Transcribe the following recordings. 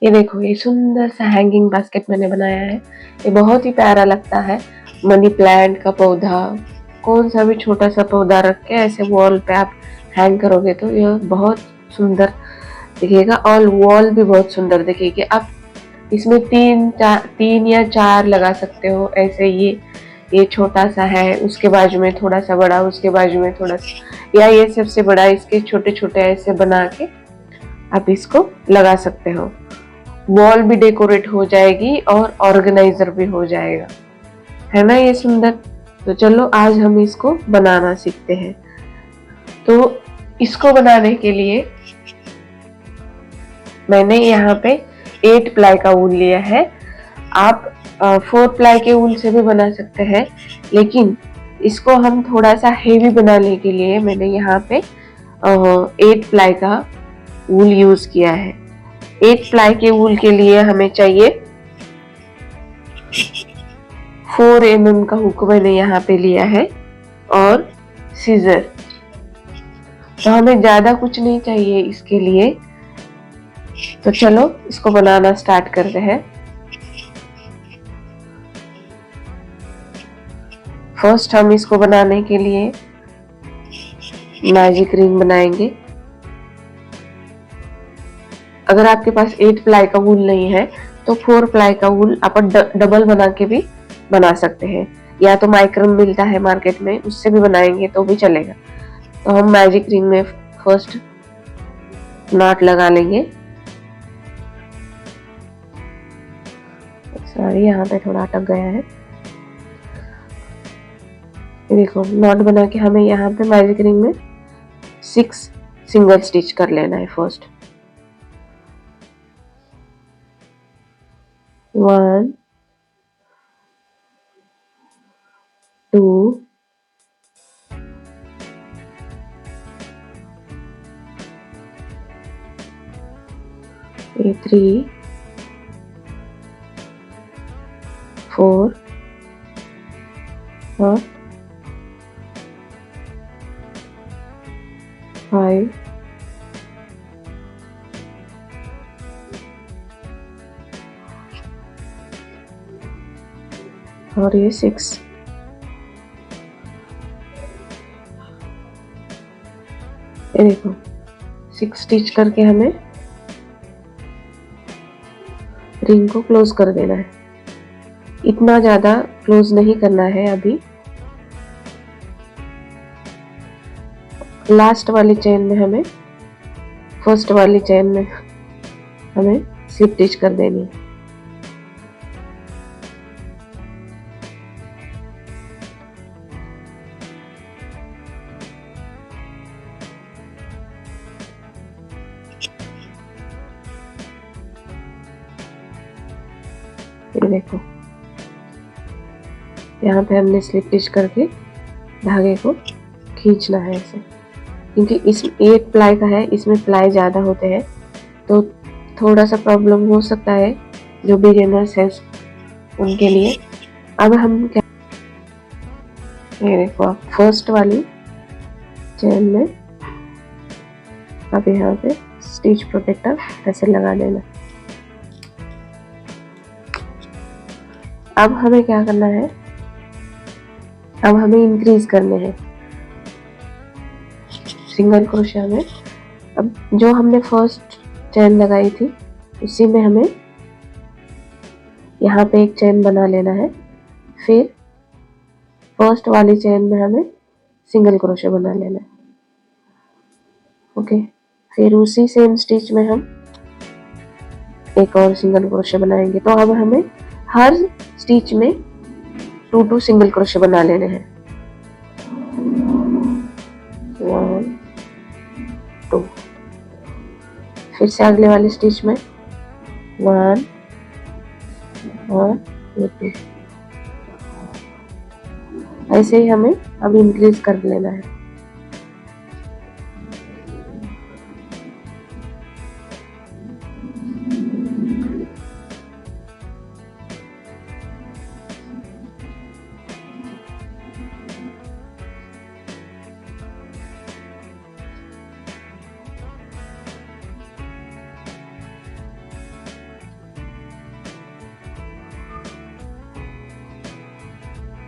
ये देखो, ये सुंदर सा हैंगिंग बास्केट मैंने बनाया है। ये बहुत ही प्यारा लगता है। मनी प्लांट का पौधा, कौन सा भी छोटा सा पौधा रख के ऐसे वॉल पे आप हैंग करोगे तो ये बहुत सुंदर दिखेगा और वॉल भी बहुत सुंदर दिखेगी। आप इसमें तीन या चार लगा सकते हो। ऐसे ये छोटा सा है, उसके बाजू में थोड़ा सा बड़ा, उसके बाजू में थोड़ा सा, या ये सबसे बड़ा, इसके छोटे छोटे ऐसे बना के आप इसको लगा सकते हो। वॉल भी डेकोरेट हो जाएगी और ऑर्गेनाइजर भी हो जाएगा, है ना ये सुंदर। तो चलो आज हम इसको बनाना सीखते हैं। तो इसको बनाने के लिए मैंने यहाँ पे 8 प्लाई का ऊन लिया है। आप 4 प्लाई के ऊन से भी बना सकते हैं, लेकिन इसको हम थोड़ा सा हेवी बनाने के लिए मैंने यहाँ पे 8 प्लाई का वूल यूज किया है। 8 प्लाई के वूल के लिए हमें चाहिए 4 mm का हुक मैंने यहाँ पे लिया है और सीजर। तो हमें ज्यादा कुछ नहीं चाहिए इसके लिए। तो चलो इसको बनाना स्टार्ट करते हैं। फर्स्ट हम इसको बनाने के लिए मैजिक रिंग बनाएंगे। अगर आपके पास 8 प्लाई का वूल नहीं है तो 4 प्लाई का वूल आप डबल बना के भी बना सकते हैं, या तो माइक्रन मिलता है मार्केट में, उससे भी बनाएंगे तो भी चलेगा। तो हम मैजिक रिंग में फर्स्ट नॉट लगा लेंगे। सॉरी, यहाँ पे थोड़ा अटक गया है। देखो, नॉट बना के हमें यहाँ पे मैजिक रिंग में 6 सिंगल स्टिच कर लेना है। फर्स्ट 1 2 3 4 और 5 और ये 6। ये देखो, 6 स्टिच करके हमें रिंग को क्लोज कर देना है। इतना ज्यादा क्लोज नहीं करना है अभी। लास्ट वाली चेन में हमें, फर्स्ट वाली चेन में हमें स्लिप स्टिच कर देनी है। ये देखो, यहाँ पे हमने स्लिप स्टिच करके धागे को खींचना है ऐसे, क्योंकि इस 8 प्लाई का है, इसमें प्लाई ज्यादा होते हैं तो थोड़ा सा प्रॉब्लम हो सकता है जो बिगिनर्स है उनके लिए। अब हम क्या, ये देखो, आप फर्स्ट वाली चेन में आप यहाँ पे स्टिच प्रोटेक्टर ऐसे लगा देना। अब हमें क्या करना है, अब हमें इंक्रीज करने हैं सिंगल क्रोशिया में। अब जो हमने फर्स्ट चेन लगाई थी उसी में हमें यहाँ पे एक चेन बना लेना है। फिर फर्स्ट वाली चेन में हमें सिंगल क्रोशिया बना लेना है। ओके, फिर उसी सेम स्टिच में हम एक और सिंगल क्रोशिया बनाएंगे। तो अब हमें हर स्टिच में 2 सिंगल क्रोशिया बना लेने हैं। 1 2, फिर से अगले वाले स्टिच में 1 और 2। ऐसे ही हमें अब इंक्रीज कर लेना है।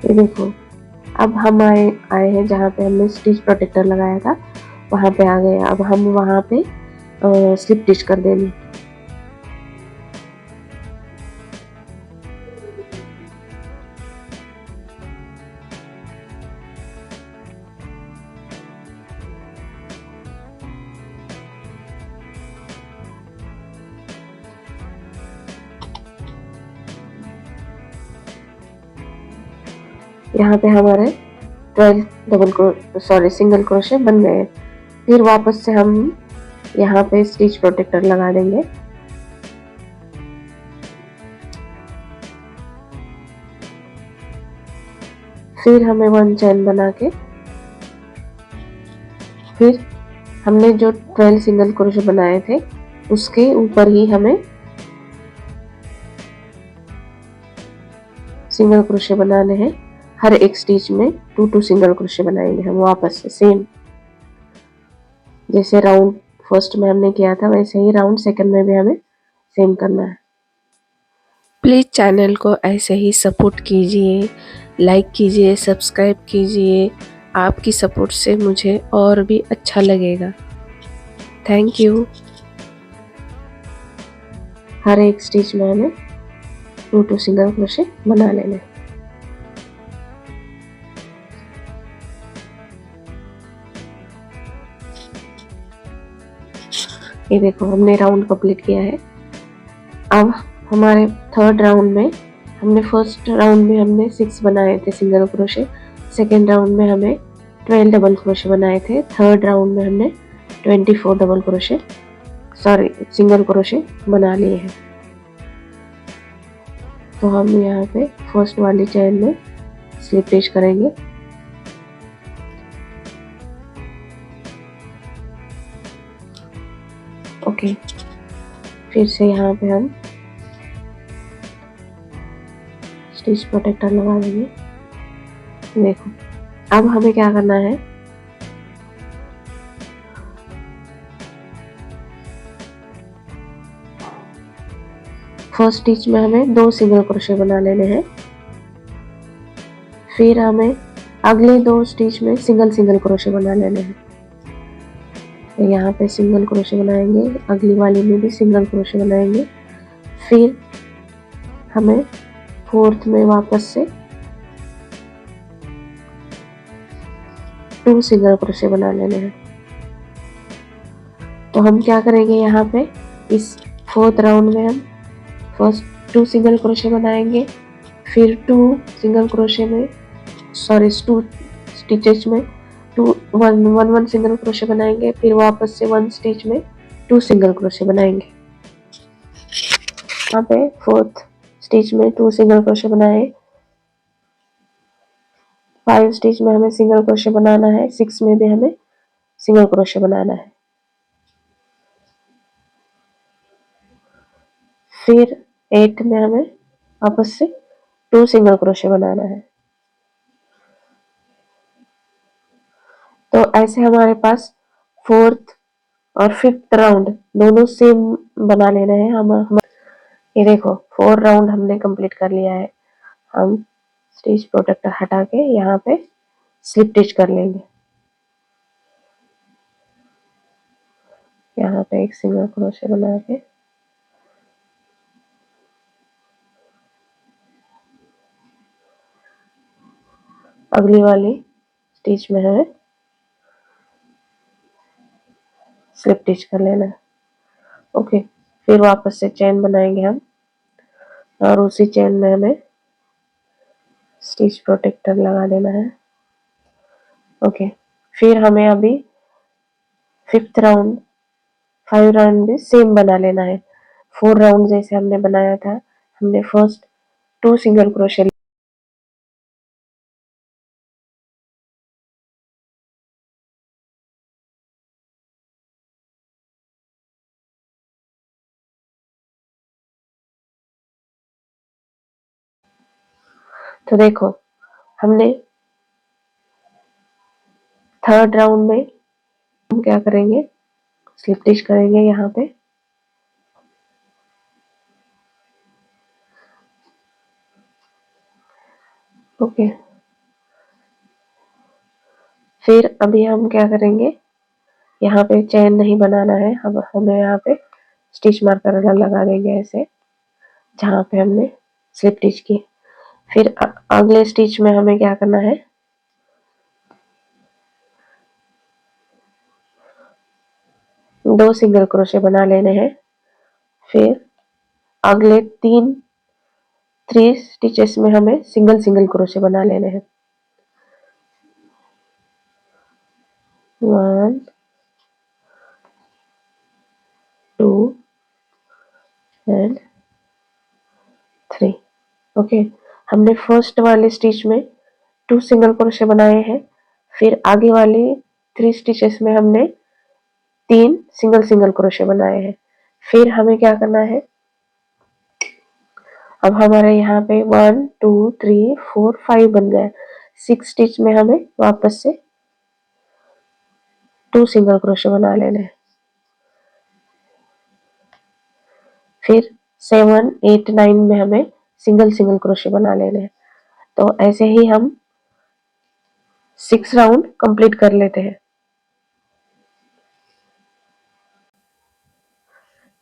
ये देखो, अब हम आए आए हैं जहाँ पे हमने स्टिच प्रोटेक्टर लगाया था, वहाँ पे आ गए। अब हम वहाँ पे स्लिप स्टिच कर देंगे। यहाँ पे हमारे 12 सिंगल क्रोशे बन गए। फिर वापस से हम यहाँ पे स्टिच प्रोटेक्टर लगा देंगे। फिर हमें 1 चेन बना के फिर हमने जो 12 सिंगल क्रोशे बनाए थे उसके ऊपर ही हमें सिंगल क्रोशे बनाने हैं। हर एक स्टिच में 2 सिंगल क्रोशे बनाएंगे हम वापस से सेम, जैसे राउंड फर्स्ट में हमने किया था वैसे ही राउंड सेकंड में भी हमें सेम करना है। प्लीज़ चैनल को ऐसे ही सपोर्ट कीजिए, लाइक कीजिए, सब्सक्राइब कीजिए। आपकी सपोर्ट से मुझे और भी अच्छा लगेगा। Thank you. हर एक स्टिच में हमें 2 सिंगल क्रोशे बना लेना है। ये देखो, हमने राउंड कंप्लीट किया है। अब हमारे थर्ड राउंड में हमने फर्स्ट राउंड में हमने 6 बनाए थे सिंगल क्रोशे, सेकेंड राउंड में हमें 12 डबल क्रोशे बनाए थे, थर्ड राउंड में हमने 24 डबल क्रोशे सिंगल क्रोशे बना लिए हैं। तो हम यहाँ पे फर्स्ट वाली चेन में स्लिप स्टिच करेंगे। ओके, फिर से यहाँ पे हम स्टिच प्रोटेक्टर लगा देंगे। देखो, अब हमें क्या करना है, फर्स्ट स्टिच में हमें 2 सिंगल क्रोशे बना लेने हैं। फिर हमें अगले 2 स्टिच में सिंगल क्रोशे बना लेने हैं। तो यहाँ पे सिंगल क्रोशे बनाएंगे, अगली वाली में भी सिंगल क्रोशे बनाएंगे। फिर हमें फोर्थ में वापस से 2 सिंगल क्रोशे बना लेने हैं। तो हम क्या करेंगे, यहाँ पे इस फोर्थ राउंड में हम फर्स्ट 2 सिंगल क्रोशे बनाएंगे, फिर 2 सिंगल क्रोशे में 2 स्टिचेस में 1 सिंगल क्रोशे बनाएंगे, फिर वापस से 1 स्टिच में 2 सिंगल क्रोशे बनाएंगे। यहाँ पे फोर्थ स्टिच में 2 सिंगल क्रोशे बनाए, 5 स्टिच में हमें सिंगल क्रोशे बनाना है, 6 में भी हमें सिंगल क्रोशे बनाना है। फिर 8 में हमें वापस से 2 सिंगल क्रोशे बनाना है। तो ऐसे हमारे पास फोर्थ और फिफ्थ राउंड दोनों सेम बना लेना है। हम ये देखो, 4 राउंड हमने कंप्लीट कर लिया है। हम स्टिच प्रोटेक्टर हटा के यहाँ पे स्लिप स्टिच कर लेंगे। यहाँ पे एक सिंगल क्रोशे बना के अगली वाली स्टिच में हमें स्लिप स्टिच कर लेना है। ओके, फिर वापस से चेन बनाएंगे हम और उसी चेन में हमें स्टिच प्रोटेक्टर लगा देना है। ओके, फिर हमें अभी फिफ्थ राउंड 5 राउंड भी सेम बना लेना है। 4 राउंड जैसे हमने बनाया था, हमने फर्स्ट 2 सिंगल क्रोशे, तो देखो हमने थर्ड राउंड में हम क्या करेंगे, स्लिप स्टिच करेंगे यहाँ पे। ओके, फिर अभी हम क्या करेंगे, यहाँ पे चेन नहीं बनाना है, हम हमें यहाँ पे स्टिच मार्कर लगा देंगे ऐसे, जहाँ पे हमने स्लिप स्टिच की। फिर अगले स्टिच में हमें क्या करना है, 2 सिंगल क्रोशे बना लेने हैं। फिर अगले 3 स्टिचेस में हमें सिंगल सिंगल क्रोशे बना लेने हैं। 1 2 एंड 3। ओके, हमने फर्स्ट वाले स्टिच में 2 सिंगल क्रोशे बनाए हैं। फिर आगे वाले 3 स्टिचेस में हमने 3 सिंगल सिंगल क्रोशे बनाए हैं। फिर हमें क्या करना है, अब हमारे यहाँ पे 1 2 3 4 5 बन गया। 6 स्टिच में हमें वापस से 2 सिंगल क्रोशे बना लेने हैं। फिर 7 8 9 में हमें सिंगल सिंगल क्रोशे बना लेने हैं। तो ऐसे ही हम 6 राउंड कंप्लीट कर लेते हैं।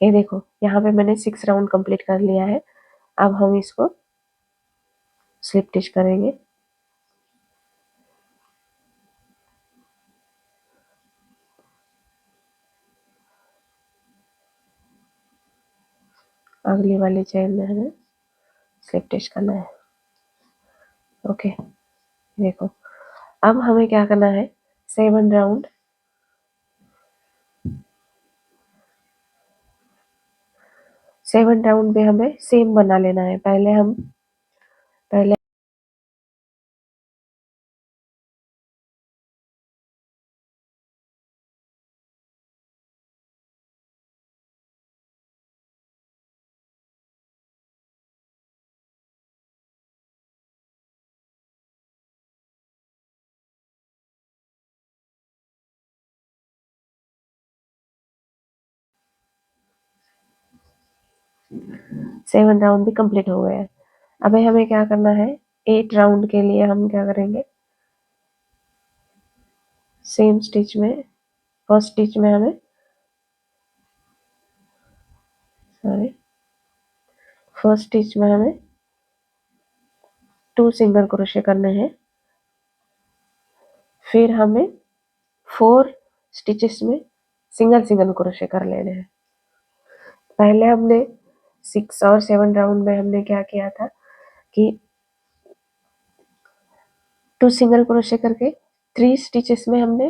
ये देखो, यहाँ पे मैंने 6 राउंड कंप्लीट कर लिया है। अब हम इसको स्लिप स्टिच करेंगे। अगली वाली चेन में हमें स्लिप स्टिच करना है। ओके, देखो, अब हमें क्या करना है, 7 राउंड 7 राउंड में हमें सेम बना लेना है। पहले 7 राउंड भी कंप्लीट हो गए हैं। अभी हमें क्या करना है, 8 राउंड के लिए हम क्या करेंगे, सेम स्टिच में फर्स्ट स्टिच में हमें सॉरी फर्स्ट स्टिच में हमें 2 सिंगल क्रोशे करने हैं। फिर हमें 4 स्टिचेस में सिंगल सिंगल क्रोशे कर लेने हैं। पहले हमने 6 और 7 राउंड में हमने क्या किया था कि 2 सिंगल क्रोशे करके 3 स्टिचेस में हमने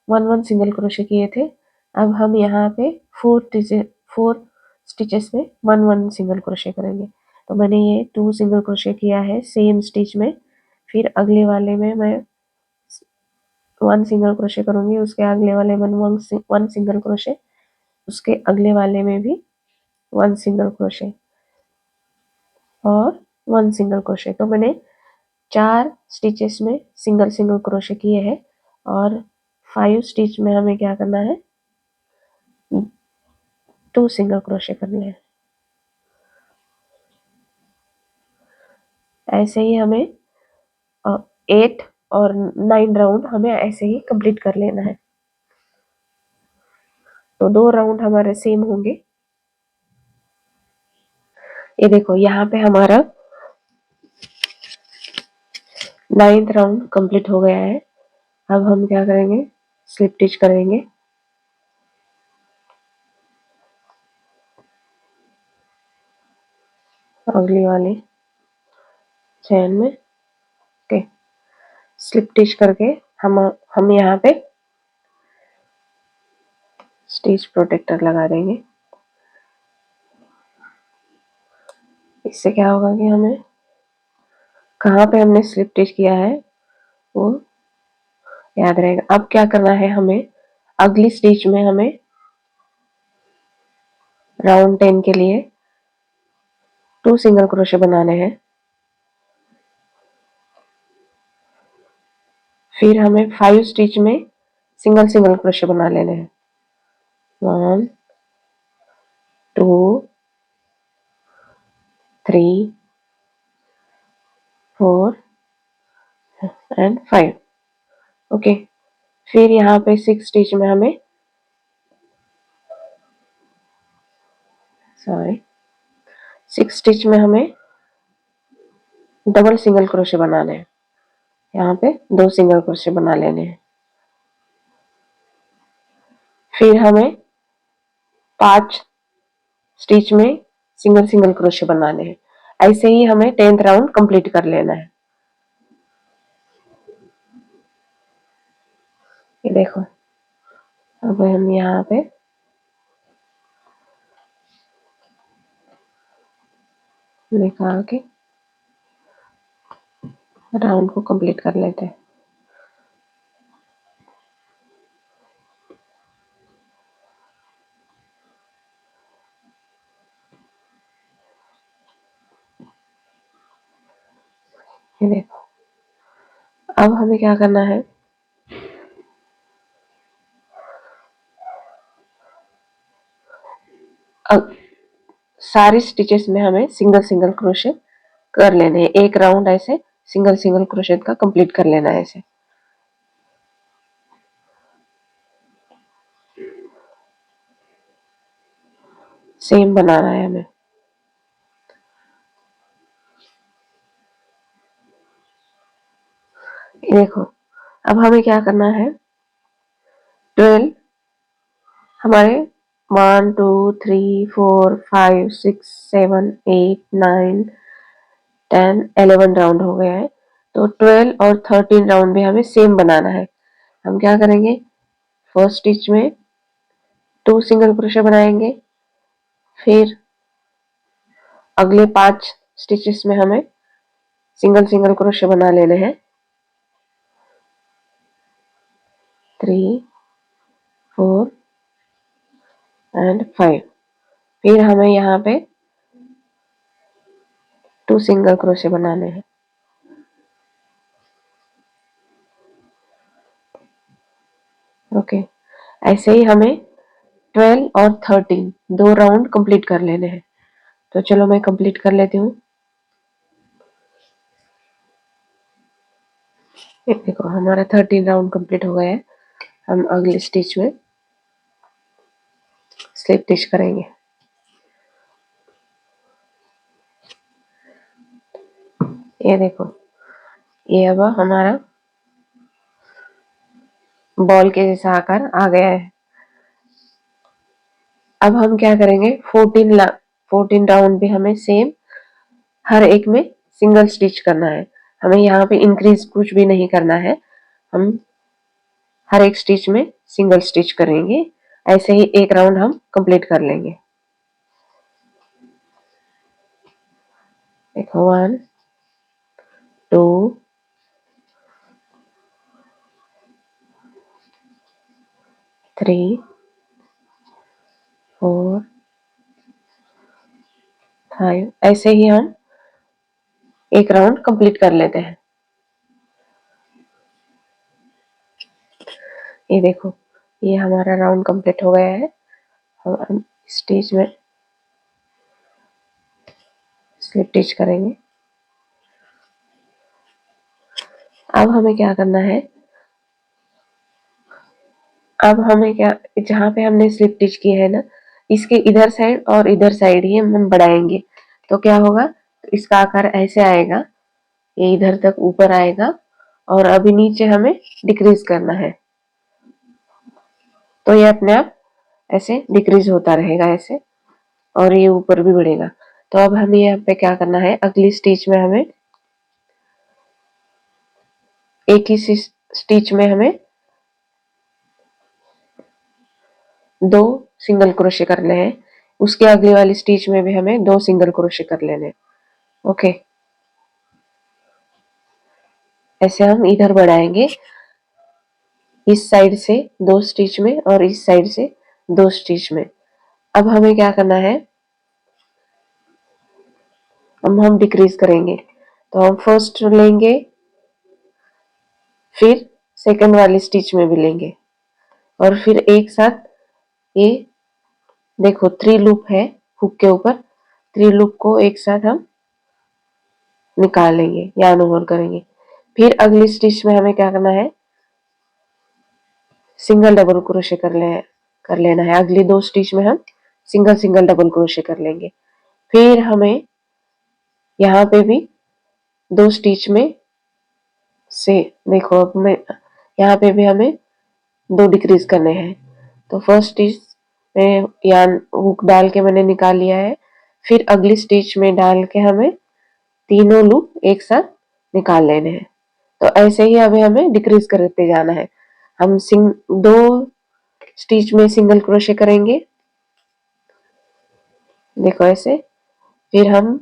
1 सिंगल क्रोशे किए थे। अब हम यहाँ पे 4 स्टिचेस में 1 सिंगल क्रोशे करेंगे। तो मैंने ये 2 सिंगल क्रोशे किया है सेम स्टिच में। फिर अगले वाले में मैं 1 सिंगल क्रोशे करूंगी, उसके अगले वाले में 1 सिंगल क्रोशे, उसके अगले वाले में भी 1 सिंगल क्रोशे और 1 सिंगल क्रोशे। तो मैंने 4 स्टिचेस में सिंगल सिंगल क्रोशे किए हैं और 5 स्टिच में हमें क्या करना है, 2 सिंगल क्रोशे करने हैं। ऐसे ही हमें 8 और 9 राउंड हमें ऐसे ही कंप्लीट कर लेना है। तो 2 राउंड हमारे सेम होंगे। ये देखो, यहाँ पे हमारा 9th राउंड कंप्लीट हो गया है। अब हम क्या करेंगे, स्लिप स्टिच करेंगे। अगली वाली चैन में ओके, स्लिप स्टिच करके हम यहाँ पे स्टिच प्रोटेक्टर लगा देंगे। इससे क्या होगा कि हमें कहाँ पे हमने स्लिप स्टिच किया है वो याद रहेगा। अब क्या करना है, हमें अगली स्टिच में हमें राउंड 10 के लिए 2 सिंगल क्रोशे बनाने हैं। फिर हमें 5 स्टिच में सिंगल सिंगल क्रोशे बना लेने हैं। 1 2 3 4 एंड 5। ओके, फिर यहाँ पे 6 स्टिच में हमें सॉरी 6 स्टिच में हमें डबल सिंगल क्रोशे बनाने हैं। यहाँ पे 2 सिंगल क्रोशे बना लेने हैं। फिर हमें 5 स्टिच में सिंगल सिंगल क्रोशे बनाने हैं। ऐसे ही हमें 10th राउंड कंप्लीट कर लेना है। ये देखो, अब हम यहाँ पे निकाल के राउंड को कंप्लीट कर लेते हैं। ये देखो, अब हमें क्या करना है, अब सारी स्टिचेस में हमें सिंगल सिंगल क्रोशे कर लेने हैं। एक राउंड ऐसे सिंगल सिंगल क्रोशे का कंप्लीट कर लेना है। ऐसे सेम बनाना है हमें। देखो, अब हमें क्या करना है, 12 हमारे 1 2 3 4 5 6 7 8 9 10 11 राउंड हो गया है। तो 12 और 13 राउंड भी हमें सेम बनाना है। हम क्या करेंगे, फर्स्ट स्टिच में 2 सिंगल क्रोशे बनाएंगे। फिर अगले 5 स्टिचेस में हमें सिंगल सिंगल क्रोशे बना लेने हैं। 3 4 एंड 5। फिर हमें यहाँ पे 2 सिंगल क्रोशे बनाने हैं। ओके, ऐसे ही हमें 12 और 13 2 राउंड कंप्लीट कर लेने हैं। तो चलो मैं कंप्लीट कर लेती हूँ। देखो, हमारा 13 राउंड कंप्लीट हो गया है। हम अगले स्टिच में स्लिप स्टिच करेंगे। ये देखो, ये अब हमारा बॉल के जैसा आकार आ गया है। अब हम क्या करेंगे, 14 राउंड भी हमें सेम हर एक में सिंगल स्टिच करना है। हमें यहाँ पे इंक्रीज कुछ भी नहीं करना है। हम हर एक स्टिच में सिंगल स्टिच करेंगे। ऐसे ही एक राउंड हम कंप्लीट कर लेंगे। देखो, 1 2 3 4 5। ऐसे ही हम एक राउंड कंप्लीट कर लेते हैं। ये देखो, ये हमारा राउंड कंप्लीट हो गया है। हम स्टिच में स्लिप स्टिच करेंगे। अब हमें क्या करना है, अब हमें क्या, जहाँ पे हमने स्लिप स्टिच की है ना, इसके इधर साइड और इधर साइड ही हम बढ़ाएंगे। तो क्या होगा, इसका आकार ऐसे आएगा, ये इधर तक ऊपर आएगा और अभी नीचे हमें डिक्रीज करना है। तो ये अपने आप ऐसे डिक्रीज होता रहेगा ऐसे, और ये ऊपर भी बढ़ेगा। तो अब हमें यहाँ पे क्या करना है, अगली स्टिच में हमें एक ही स्टिच में हमें 2 सिंगल क्रोशे करने हैं। उसके अगली वाली स्टिच में भी हमें 2 सिंगल क्रोशे कर लेने हैं। ओके, ऐसे हम इधर बढ़ाएंगे, इस साइड से 2 स्टिच में और इस साइड से 2 स्टिच में। अब हमें क्या करना है, अब हम डिक्रीज करेंगे। तो हम फर्स्ट लेंगे, फिर सेकंड वाली स्टिच में भी लेंगे, और फिर एक साथ ये देखो 3 लूप है हुक के ऊपर, 3 लूप को एक साथ हम निकालेंगे, यार्न ओवर करेंगे। फिर अगली स्टिच में हमें क्या करना है, सिंगल डबल क्रोशे कर लेना है। अगली 2 स्टिच में हम सिंगल सिंगल डबल क्रोशे कर लेंगे। फिर हमें यहाँ पे भी 2 स्टिच में से देखो, अब मैं यहाँ पे भी हमें 2 डिक्रीज करने हैं। तो फर्स्ट स्टिच में यान हुक डाल के मैंने निकाल लिया है। फिर अगली स्टिच में डाल के हमें तीनों लूप एक साथ निकाल लेने हैं। तो ऐसे ही अभी हमें डिक्रीज करते जाना है। हम 2 स्टिच में सिंगल क्रोशे करेंगे, देखो ऐसे। फिर हम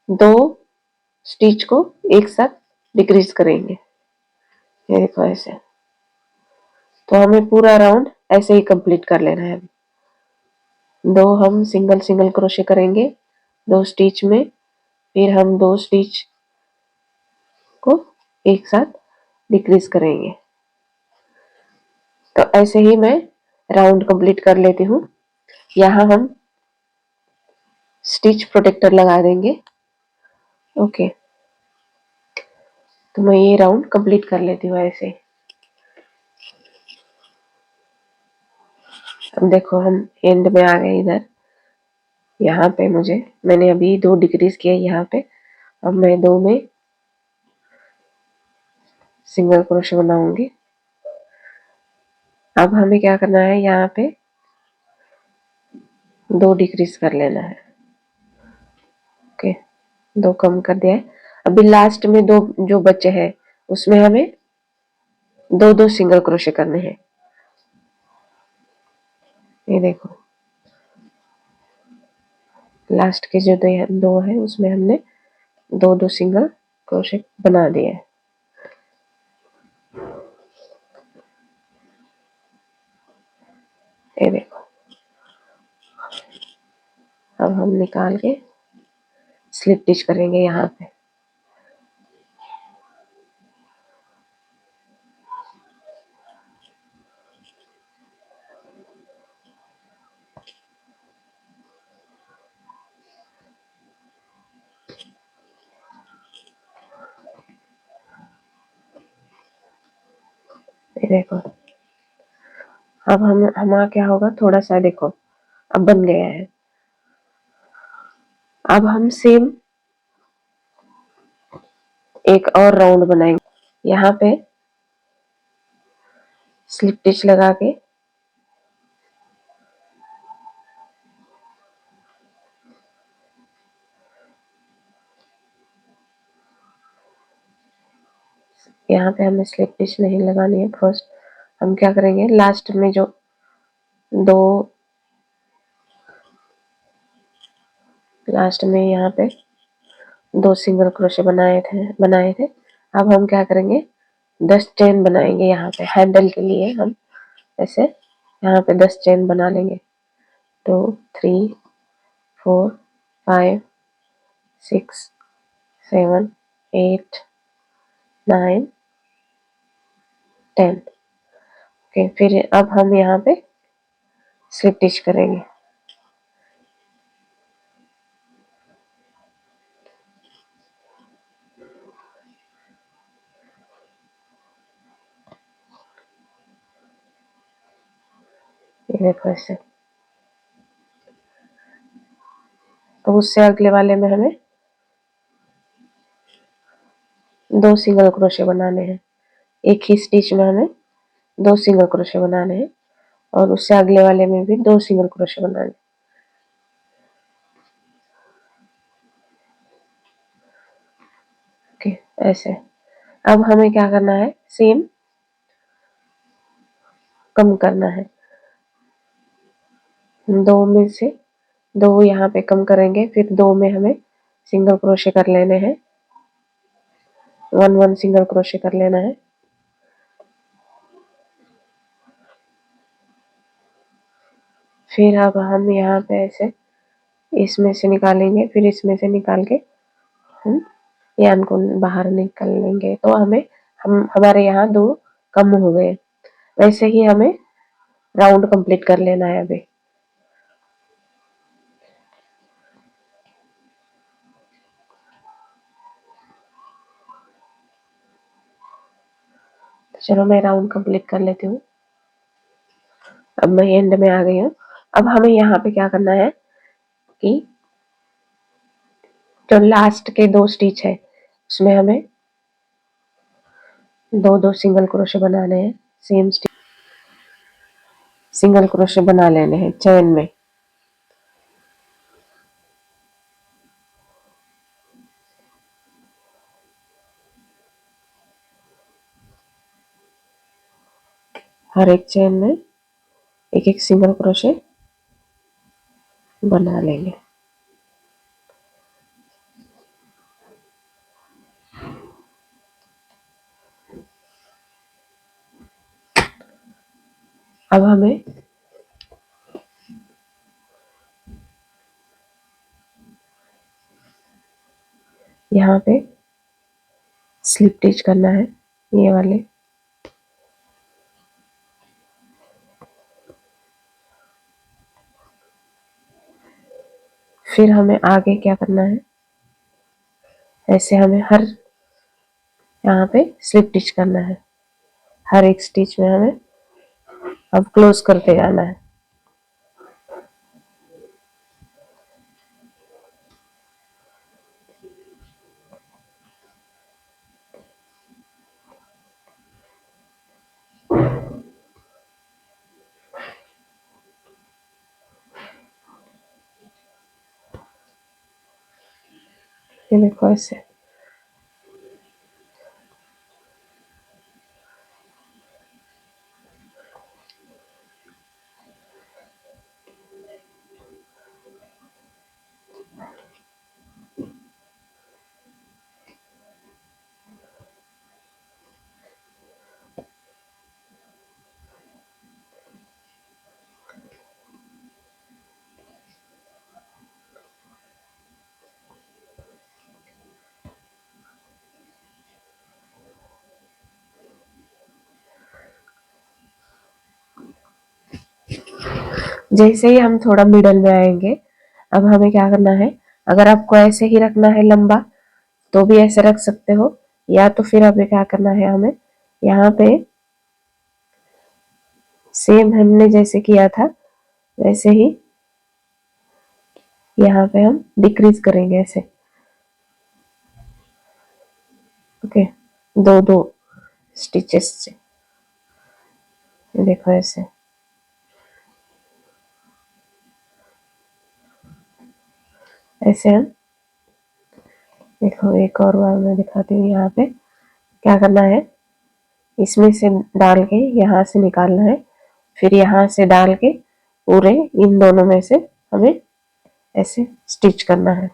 2 स्टिच को एक साथ डिक्रीज करेंगे, ये देखो ऐसे। तो हमें पूरा राउंड ऐसे ही कंप्लीट कर लेना है। 2 हम सिंगल सिंगल क्रोशे करेंगे 2 स्टिच में, फिर हम 2 स्टिच को एक साथ डिक्रीज करेंगे। तो ऐसे ही मैं राउंड कंप्लीट कर लेती हूँ। यहाँ हम स्टिच प्रोटेक्टर लगा देंगे। ओके, तो मैं ये राउंड कंप्लीट कर लेती हूँ ऐसे। अब देखो हम एंड में आ गए इधर। यहाँ पे मैंने अभी 2 डिक्रीज किए यहाँ पे। अब मैं 2 में सिंगल क्रोशे बनाऊंगी। अब हमें क्या करना है, यहाँ पे 2 डिक्रीज कर लेना है। ओके, 2 कम कर दिया है। अभी लास्ट में 2 जो बचे हैं उसमें हमें 2 सिंगल क्रोशे करने हैं। ये देखो लास्ट के जो 2 है उसमें हमने 2 सिंगल क्रोशे बना दिए हैं। ये देखो, अब हम निकाल के स्लिप स्टिच करेंगे यहाँ पे। ये देखो, अब हमारा क्या होगा, थोड़ा सा देखो अब बन गया है। अब हम सेम एक और राउंड बनाएंगे। यहाँ पे स्लिप स्टिच लगा के यहाँ पे हमें स्लिप स्टिच नहीं लगानी है। फर्स्ट हम क्या करेंगे, लास्ट में जो 2 लास्ट में यहाँ पे 2 सिंगल क्रोशे बनाए थे। अब हम क्या करेंगे, 10 चेन बनाएंगे। यहाँ पे हैंडल के लिए हम ऐसे यहाँ पे 10 चेन बना लेंगे। 2 3 4 5 6 7 8 9 10। ओके, फिर अब हम यहाँ पे स्लिप स्टिच करेंगे। ये देखो ऐसे। तो उससे अगले वाले में हमें 2 सिंगल क्रोशे बनाने हैं। एक ही स्टिच में हमें 2 सिंगल क्रोशे बनाने हैं और उससे अगले वाले में भी 2 सिंगल क्रोशे बनाने हैं। ओके, ऐसे। अब हमें क्या करना है, सेम कम करना है। 2 में से 2 यहाँ पे कम करेंगे, फिर 2 में हमें सिंगल क्रोशे कर लेने हैं। 1 सिंगल क्रोशे कर लेना है। फिर अब हम यहाँ पे ऐसे इसमें से निकालेंगे, फिर इसमें से निकाल के हम यान को बाहर निकाल लेंगे। तो हम हमारे यहाँ 2 कम हो गए। वैसे ही हमें राउंड कंप्लीट कर लेना है अभी। तो चलो मैं राउंड कंप्लीट कर लेती हूँ। अब मैं एंड में आ गई हूँ। अब हमें यहाँ पे क्या करना है कि जो लास्ट के 2 स्टिच है उसमें हमें 2 सिंगल क्रोशे बनाने हैं। सेम स्टिच सिंगल क्रोशे बना लेने हैं चेन में। हर एक चेन में एक एक सिंगल क्रोशे बना लेंगे। अब हमें यहाँ पे स्लिप स्टिच करना है, ये वाले। फिर हमें आगे क्या करना है, ऐसे हमें हर यहाँ पे स्लिप स्टिच करना है। हर एक स्टिच में हमें अब क्लोज करते जाना है। ये देखो ऐसे। जैसे ही हम थोड़ा मिडल में आएंगे, अब हमें क्या करना है, अगर आपको ऐसे ही रखना है लंबा तो भी ऐसे रख सकते हो, या तो फिर अभी क्या करना है, हमें यहाँ पे सेम हमने जैसे किया था वैसे ही यहाँ पे हम डिक्रीज करेंगे ऐसे। ओके, 2 स्टिचेस से। देखो ऐसे। ऐसे हम देखो, एक और बार मैं दिखाती हूँ। यहाँ पे क्या करना है, इसमें से डाल के यहाँ से निकालना है, फिर यहाँ से डाल के पूरे इन दोनों में से हमें ऐसे स्टिच करना है।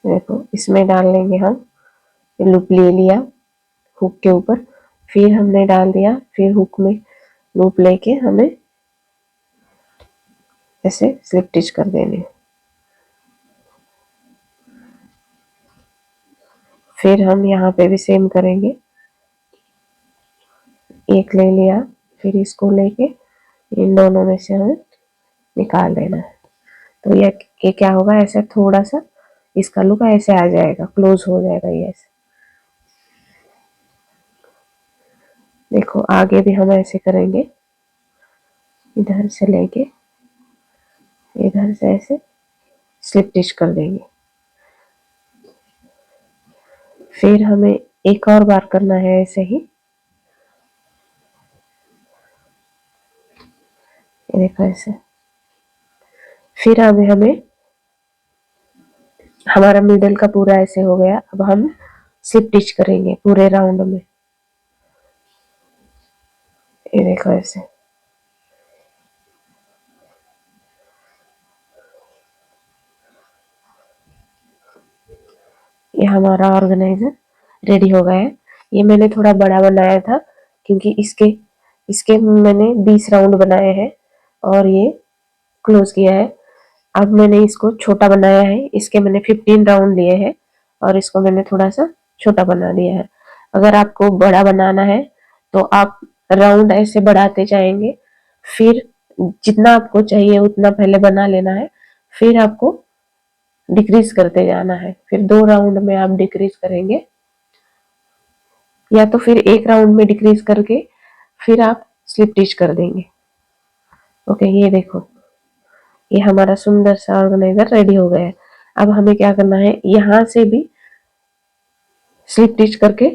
देखो, इसमें डाल लेंगे हम, लूप ले लिया हुक के ऊपर, फिर हमने डाल दिया, फिर हुक में लूप लेके हमें ऐसे स्लिप स्टिच कर देने। फिर हम यहाँ पे भी सेम करेंगे, एक ले लिया, फिर इसको लेके इन दोनों में से हमें निकाल देना है। तो ये क्या होगा, ऐसे थोड़ा सा इसका लुक ऐसे आ जाएगा, क्लोज हो जाएगा ये ऐसे। देखो आगे भी हम ऐसे करेंगे, इधर से लेके इधर से ऐसे स्लिप स्टिच कर देंगे। फिर हमें एक और बार करना है ऐसे ही। ये देखो ऐसे। फिर अभी हमें, हमारा मिडल का पूरा ऐसे हो गया, अब हम स्लिप स्टिच करेंगे पूरे राउंड में। ये देखो ऐसे। ये हमारा ऑर्गेनाइजर रेडी हो गया है। ये मैंने थोड़ा बड़ा बनाया था क्योंकि इसके इसके मैंने 20 राउंड बनाए हैं और ये क्लोज किया है। अब मैंने इसको छोटा बनाया है, इसके मैंने 15 राउंड लिए हैं और इसको मैंने थोड़ा सा छोटा बना दिया है। अगर आपको बड़ा बनाना है तो आप राउंड ऐसे बढ़ाते जाएंगे, फिर जितना आपको चाहिए उतना पहले बना लेना है, फिर आपको डिक्रीज करते जाना है। फिर 2 राउंड में आप डिक्रीज करेंगे, या तो फिर एक राउंड में डिक्रीज करके फिर आप स्लिप स्टिच कर देंगे। ओके, ये देखो, ये हमारा सुंदर सा ऑर्गेनाइजर रेडी हो गया है। अब हमें क्या करना है, यहाँ से भी स्लिप स्टिच करके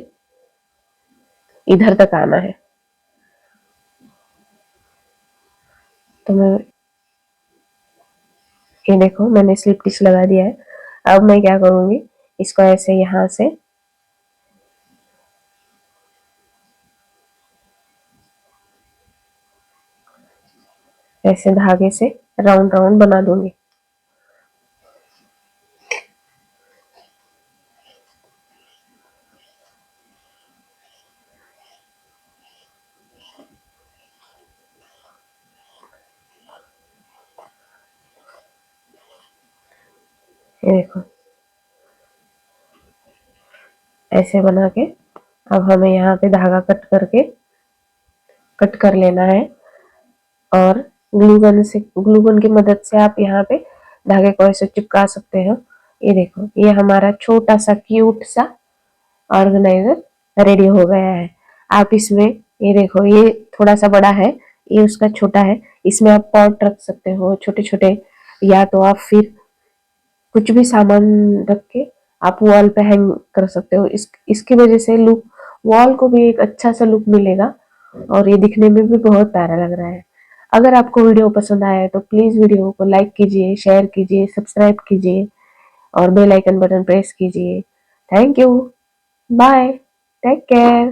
इधर तक आना है। तो मैं, ये देखो, मैंने स्लिप स्टिच लगा दिया है। अब मैं क्या करूंगी, इसको ऐसे यहाँ से ऐसे धागे से राउंड राउंड बना दूंगी। ये देखो, ऐसे बना के अब हमें यहाँ पे धागा कट कर लेना है। और ग्लू गन की मदद से आप यहाँ पे धागे को ऐसे चिपका सकते हो। ये देखो, ये हमारा छोटा सा क्यूट सा ऑर्गेनाइजर रेडी हो गया है। आप इसमें, ये देखो, ये थोड़ा सा बड़ा है, ये उसका छोटा है। इसमें आप पॉट रख सकते हो छोटे छोटे, या तो आप फिर कुछ भी सामान रख के आप वॉल पे हैंग कर सकते हो। इसकी वजह से लुक, वॉल को भी एक अच्छा सा लुक मिलेगा और ये दिखने में भी बहुत प्यारा लग रहा है। अगर आपको वीडियो पसंद आया है तो प्लीज वीडियो को लाइक कीजिए, शेयर कीजिए, सब्सक्राइब कीजिए और बेल आइकन बटन प्रेस कीजिए। Thank you, bye, take care.